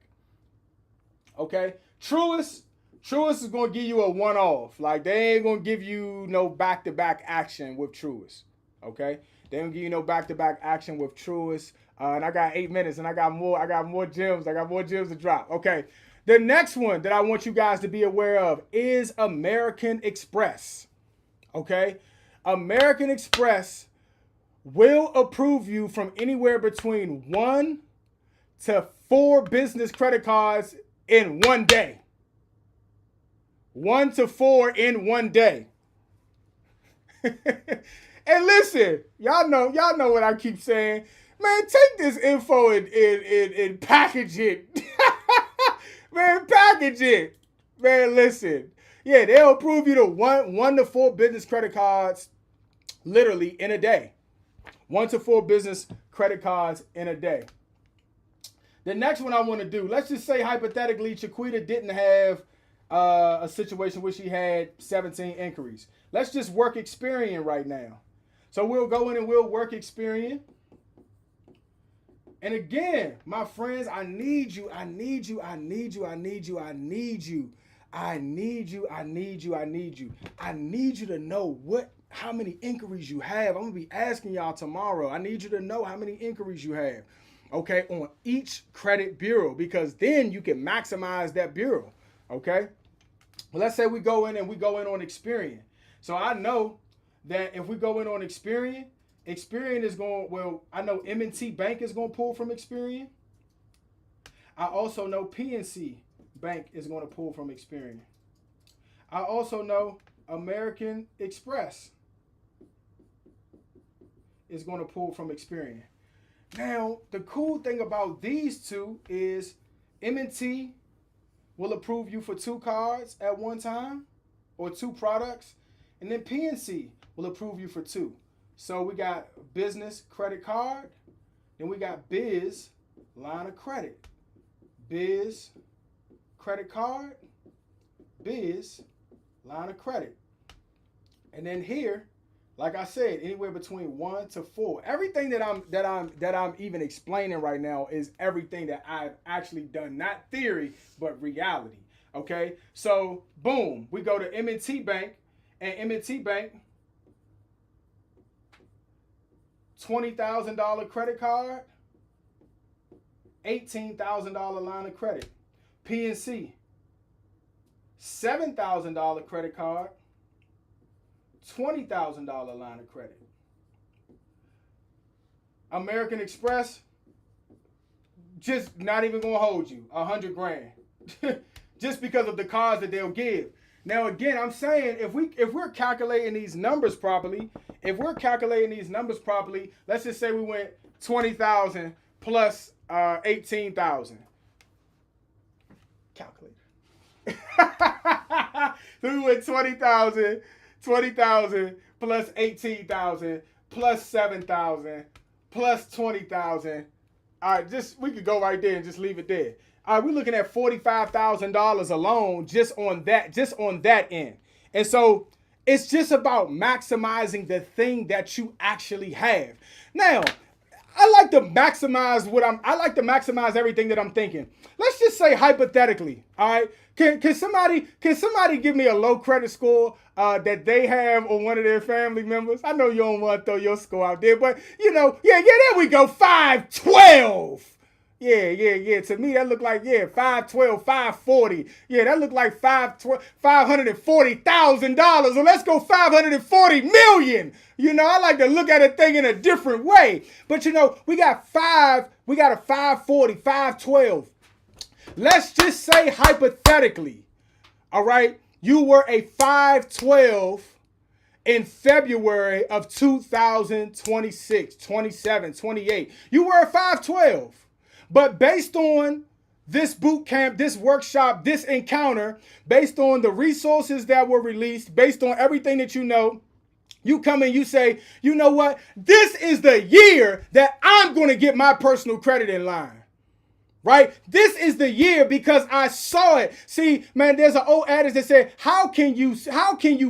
Okay? Truist is going to give you a one-off. Like, they ain't going to give you no back-to-back action with Truist. Okay? They don't give you no back-to-back action with Truist. And I got 8 minutes, and I got more gems. I got more gems to drop. Okay. The next one that I want you guys to be aware of is American Express. Okay? American Express will approve you from anywhere between 1 to 4 business credit cards in 1 day. 1 to 4 in 1 day. And listen, y'all know what I keep saying. Man, take this info and package it. Man, package it. Man, listen. Yeah, they'll approve you to 1 to 4 business credit cards literally in a day. 1 to 4 business credit cards in a day. The next one I want to do, let's just say hypothetically Chiquita didn't have a situation where she had 17 inquiries. Let's just work Experian right now. So we'll go in and we'll work Experian. And again, my friends, I need you to know how many inquiries you have. I'm going to be asking y'all tomorrow. I need you to know how many inquiries you have, okay, on each credit bureau, because then you can maximize that bureau, okay? Well, let's say we go in on Experian. So I know that if we go in on Experian is going, well, I know M&T Bank is going to pull from Experian. I also know PNC Bank is going to pull from Experian. I also know American Express is going to pull from Experian. Now, the cool thing about these two is M&T will approve you for 2 cards at one time or 2 products, and then PNC will approve you for 2. So we got business credit card, then we got biz line of credit. Biz credit card, biz line of credit. And then here, like I said, anywhere between 1 to 4. Everything that I'm even explaining right now is everything that I've actually done, not theory, but reality. Okay? So, boom, we go to M&T Bank, and M&T Bank, $20,000 credit card, $18,000 line of credit. PNC, $7,000 credit card, $20,000 line of credit. American Express, just not even gonna hold you, $100,000, just because of the cards that they'll give. Now again, I'm saying if we're calculating these numbers properly, let's just say we went 20,000 plus 18,000. Calculator. So we went 20,000 plus 18,000 plus 7,000 plus 20,000. All right, we could go right there and just leave it there. All right, we're looking at $45,000 alone just on that end. And so it's just about maximizing the thing that you actually have. Now, I like to maximize I like to maximize everything that I'm thinking. Let's just say hypothetically, all right? Can somebody give me a low credit score that they have on one of their family members? I know you don't want to throw your score out there, but there we go, 512. Yeah. To me, that looked like, 512, 540. Yeah, that looked like $540,000. Well, let's go 540 million. I like to look at a thing in a different way. But we got a 540, 512. Let's just say hypothetically, all right, you were a 512 in February of 2026, 27, 28. You were a 512. But based on this boot camp, this workshop, this encounter, based on the resources that were released, based on everything that you come and you say, you know what? This is the year that I'm going to get my personal credit in line. Right? This is the year because I saw it. See, man, there's an old adage that said, how can you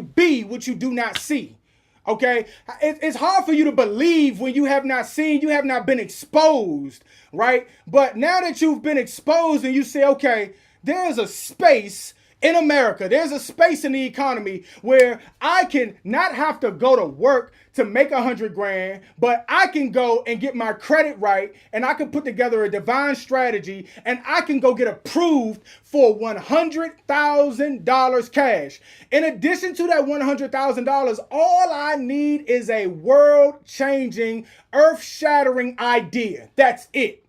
be what you do not see? Okay, it's hard for you to believe when you have not seen, you have not been exposed, right? But now that you've been exposed and you say, okay, there's a space in America, there's a space in the economy where I can not have to go to work to make $100,000, but I can go and get my credit right, and I can put together a divine strategy, and I can go get approved for $100,000 cash. In addition to that $100,000, all I need is a world-changing, earth-shattering idea. That's it.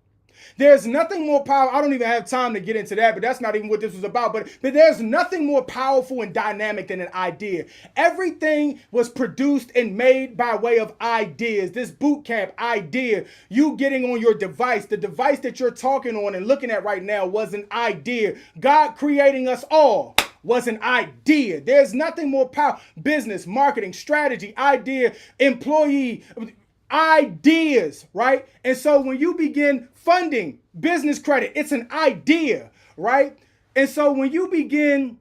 There's nothing more powerful. I don't even have time to get into that, but that's not even what this was about. But there's nothing more powerful and dynamic than an idea. Everything was produced and made by way of ideas. This boot camp idea, you getting on your device, the device that you're talking on and looking at right now was an idea. God creating us all was an idea. There's nothing more powerful. Business, marketing, strategy, idea, employee, ideas, right? And so when you begin funding business credit, it's an idea, right? And so when you begin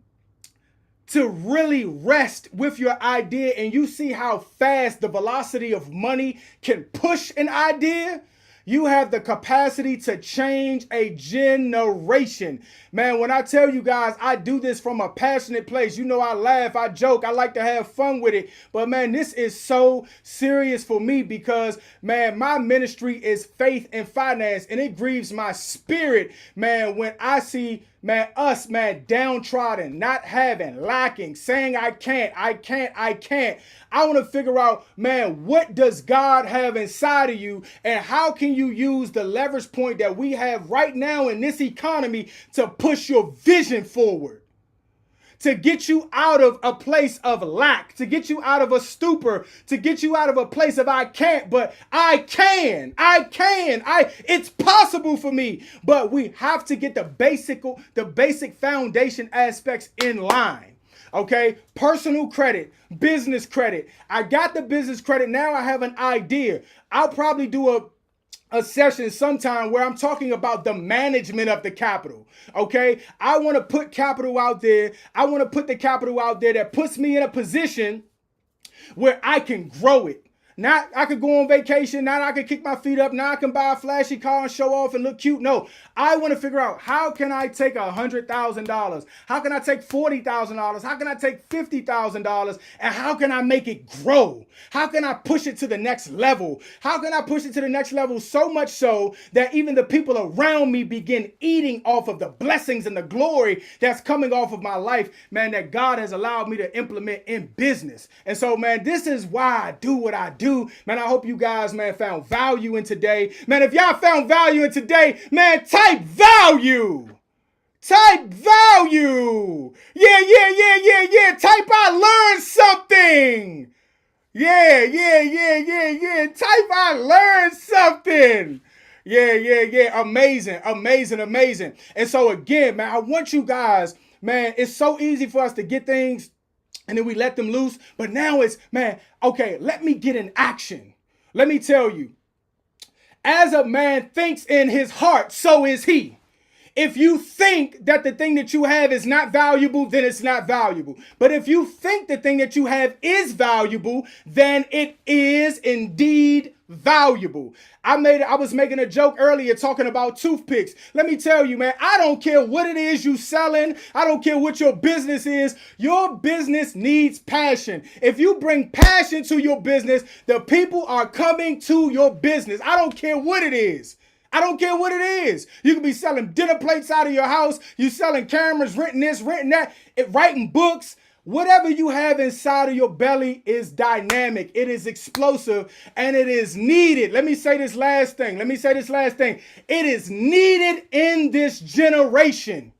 to really rest with your idea and you see how fast the velocity of money can push an idea, you have the capacity to change a generation. Man, when I tell you guys, I do this from a passionate place. I laugh, I joke, I like to have fun with it. But man, this is so serious for me because, man, my ministry is faith and finance. And it grieves my spirit, man, when I see, man, us, man, downtrodden, not having, lacking, saying I can't. I want to figure out, man, what does God have inside of you and how can you use the leverage point that we have right now in this economy to push your vision forward, to get you out of a place of lack, to get you out of a stupor, to get you out of a place of I can't, but I can. It's possible for me. But we have to get the basic foundation aspects in line. Okay, personal credit, business credit. I got the business credit. Now I have an idea. I'll probably do a session sometime where I'm talking about the management of the capital. Okay, I want to put capital out there. I want to put the capital out there that puts me in a position where I can grow it. Not I could go on vacation. Now I can kick my feet up. Now I can buy a flashy car and show off and look cute. No, I want to figure out how can I take $100,000? How can I take $40,000? How can I take $50,000? And how can I make it grow? How can I push it to the next level? How can I push it to the next level so much so that even the people around me begin eating off of the blessings and the glory that's coming off of my life, man, that God has allowed me to implement in business. And so, man, this is why I do what I do. Man, I hope you guys, man, found value in today. Man, if y'all found value in today, man, type value. Type value. Yeah. Type I learned something. Yeah. Type I learned something. Yeah. Amazing. And so again, man, I want you guys, man, it's so easy for us to get things and then we let them loose. But now it's, man, okay, let me get in action. Let me tell you, as a man thinks in his heart, so is he. If you think that the thing that you have is not valuable, then it's not valuable. But if you think the thing that you have is valuable, then it is indeed valuable. I was making a joke earlier talking about toothpicks. Let me tell you, man, I don't care what it is you selling. I don't care what your business is. Your business needs passion. If you bring passion to your business, the people are coming to your business. I don't care what it is. I don't care what it is. You can be selling dinner plates out of your house. You selling cameras, renting this, renting that, writing books. Whatever you have inside of your belly is dynamic. It is explosive and it is needed. Let me say this last thing. It is needed in this generation.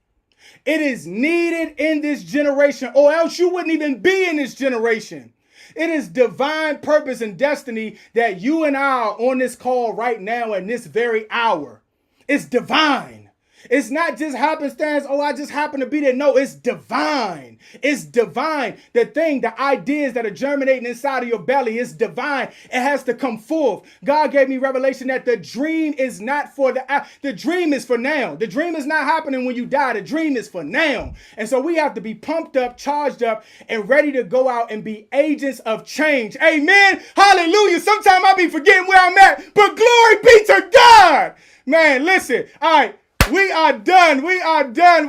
It is needed in this generation, or else you wouldn't even be in this generation. It is divine purpose and destiny that you and I are on this call right now in this very hour. It's divine. It's not just happenstance. Oh, I just happen to be there. No, it's divine. It's divine. The ideas that are germinating inside of your belly is divine. It has to come forth. God gave me revelation that the dream is not for the dream is for now. The dream is not happening when you die. The dream is for now. And so we have to be pumped up, charged up, and ready to go out and be agents of change. Amen. Hallelujah. Sometimes I be forgetting where I'm at, but glory be to God. Man, listen. All right. We are done. We are done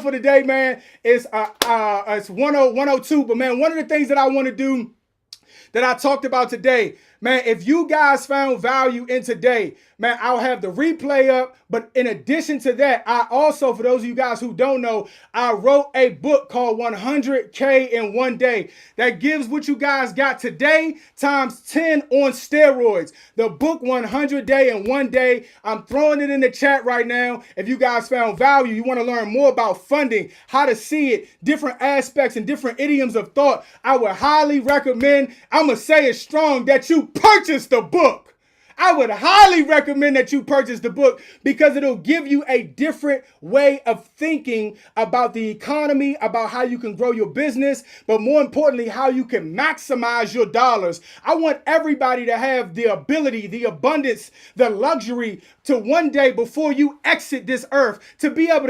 for the day, man. It's 102. But man, one of the things that I want to do that I talked about today, man, if you guys found value in today, man, I'll have the replay up. But in addition to that, I also, for those of you guys who don't know, I wrote a book called 100K in One Day that gives what you guys got today times 10 on steroids. The book 100 Day in One Day. I'm throwing it in the chat right now. If you guys found value, you want to learn more about funding, how to see it, different aspects and different idioms of thought, I would highly recommend, I'm going to say it strong, that you purchase the book. I would highly recommend that you purchase the book because it'll give you a different way of thinking about the economy, about how you can grow your business, but more importantly, how you can maximize your dollars. I want everybody to have the ability, the abundance, the luxury to one day before you exit this earth to be able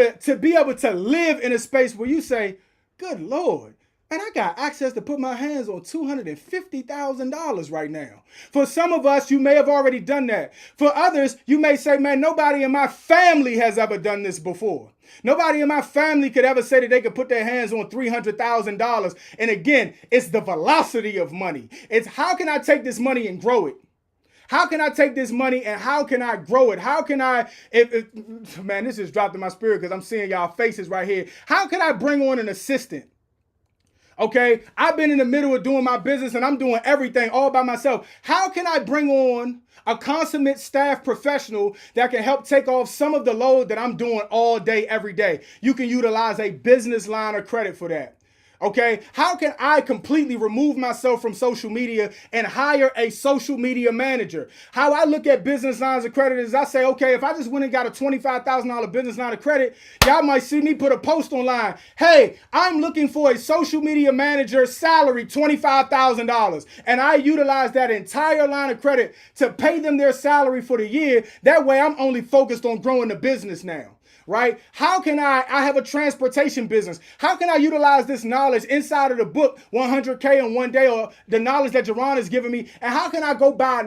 to live in a space where you say, good Lord, and I got access to put my hands on $250,000 right now. For some of us, you may have already done that. For others, you may say, man, nobody in my family has ever done this before. Nobody in my family could ever say that they could put their hands on $300,000. And again, it's the velocity of money. It's how can I take this money and grow it? How can I take this money and how can I grow it? How can I, man, this just dropped in my spirit because I'm seeing y'all faces right here. How can I bring on an assistant? Okay, I've been in the middle of doing my business and I'm doing everything all by myself. How can I bring on a consummate staff professional that can help take off some of the load that I'm doing all day, every day? You can utilize a business line of credit for that. Okay, how can I completely remove myself from social media and hire a social media manager? How I look at business lines of credit is I say, okay, if I just went and got a $25,000 business line of credit, y'all might see me put a post online. Hey, I'm looking for a social media manager salary, $25,000. And I utilize that entire line of credit to pay them their salary for the year. That way I'm only focused on growing the business now. Right? How can I have a transportation business. How can I utilize this knowledge inside of the book 100K in One Day, or the knowledge that Jerron has given me? And how can I go buy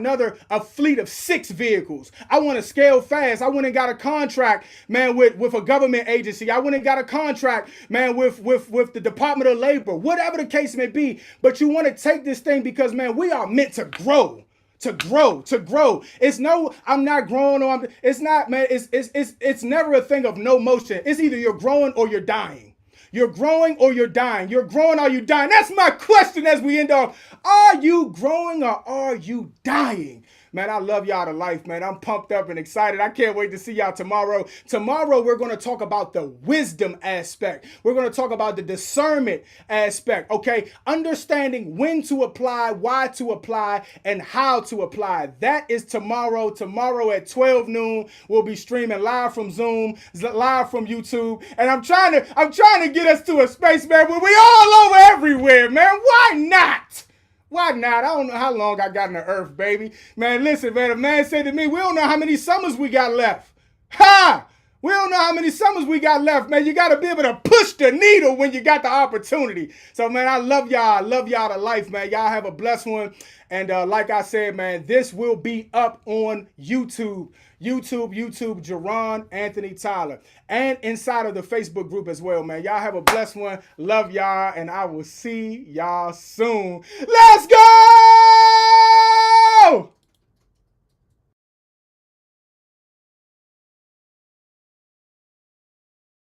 a fleet of 6 vehicles? I want to scale fast. I went and got a contract, man, with a government agency. I went and got a contract, man, with the Department of Labor, whatever the case may be. But you want to take this thing because, man, we are meant to grow. To grow. It's no, I'm not growing or it's not, man. It's never a thing of no motion. It's either you're growing or you're dying. You're growing or you're dying. You're growing or you're dying. That's my question as we end off. Are you growing or are you dying? Man, I love y'all to life, man. I'm pumped up and excited. I can't wait to see y'all tomorrow. Tomorrow, we're going to talk about the wisdom aspect. We're going to talk about the discernment aspect, okay? Understanding when to apply, why to apply, and how to apply. That is tomorrow. Tomorrow at 12 noon, we'll be streaming live from Zoom, live from YouTube. And I'm trying to get us to a space, man, where we all over everywhere, man. Why not? Why not? I don't know how long I got on the earth, baby. Man, listen, man, a man said to me, we don't know how many summers we got left. Ha! We don't know how many summers we got left, man. You got to be able to push the needle when you got the opportunity. So, man, I love y'all. I love y'all to life, man. Y'all have a blessed one. And like I said, man, this will be up on YouTube. YouTube, Jerron Anthony Tyler. And inside of the Facebook group as well, man. Y'all have a blessed one. Love y'all. And I will see y'all soon. Let's go!